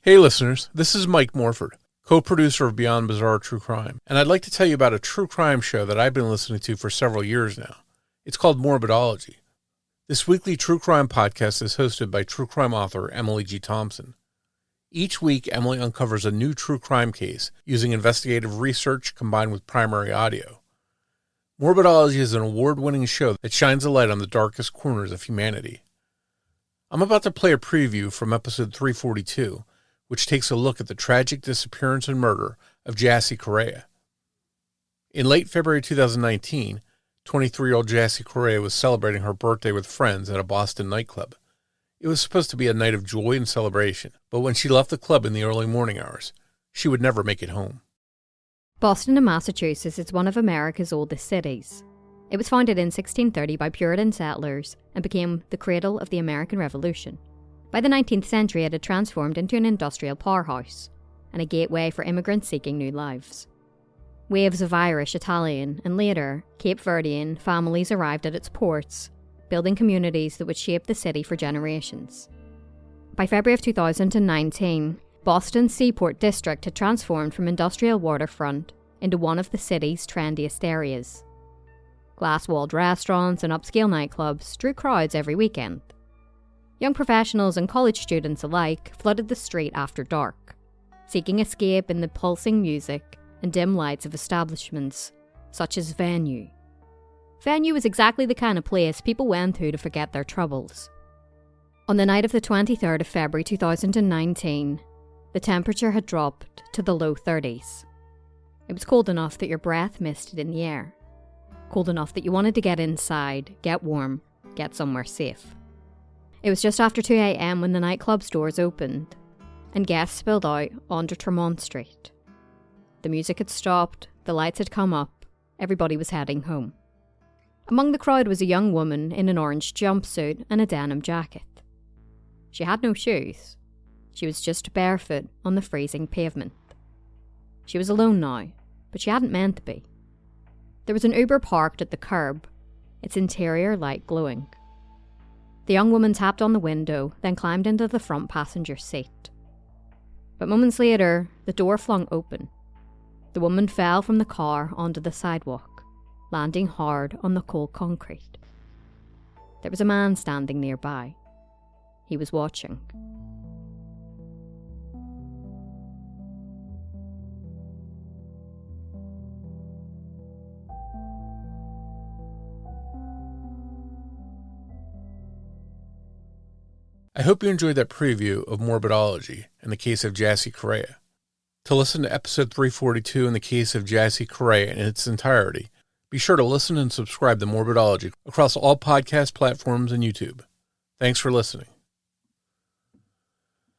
Hey listeners, this is Mike Morford, co-producer of Beyond Bizarre True Crime, and I'd like to tell you about a true crime show that I've been listening to for several years now. It's called Morbidology. This weekly true crime podcast is hosted by true crime author Emily G. Thompson. Each week, Emily uncovers a new true crime case using investigative research combined with primary audio. Morbidology is an award-winning show that shines a light on the darkest corners of humanity. I'm about to play a preview from episode 342, which takes a look at the tragic disappearance and murder of Jassy Correia. In late February 2019, 23-year-old Jassy Correia was celebrating her birthday with friends at a Boston nightclub. It was supposed to be a night of joy and celebration, but when she left the club in the early morning hours, she would never make it home. Boston in Massachusetts is one of America's oldest cities. It was founded in 1630 by Puritan settlers and became the cradle of the American Revolution. By the 19th century, it had transformed into an industrial powerhouse and a gateway for immigrants seeking new lives. Waves of Irish, Italian, and later Cape Verdean families arrived at its ports, building communities that would shape the city for generations. By February of 2019, Boston's Seaport District had transformed from industrial waterfront into one of the city's trendiest areas. Glass-walled restaurants and upscale nightclubs drew crowds every weekend. Young professionals and college students alike flooded the street after dark, seeking escape in the pulsing music and dim lights of establishments, such as Venue. Venue was exactly the kind of place people went to forget their troubles. On the night of the 23rd of February 2019, the temperature had dropped to the low 30s. It was cold enough that your breath misted in the air. Cold enough that you wanted to get inside, get warm, get somewhere safe. It was just after 2 a.m. when the nightclub's doors opened, and guests spilled out onto Tremont Street. The music had stopped, the lights had come up, everybody was heading home. Among the crowd was a young woman in an orange jumpsuit and a denim jacket. She had no shoes. She was just barefoot on the freezing pavement. She was alone now, but she hadn't meant to be. There was an Uber parked at the curb, its interior light glowing. The young woman tapped on the window, then climbed into the front passenger seat. But moments later, the door flung open. The woman fell from the car onto the sidewalk, landing hard on the cold concrete. There was a man standing nearby. He was watching. I hope you enjoyed that preview of Morbidology and the Case of Jassy Correia. To listen to episode 342 in the Case of Jassy Correia in its entirety, be sure to listen and subscribe to Morbidology across all podcast platforms and YouTube. Thanks for listening.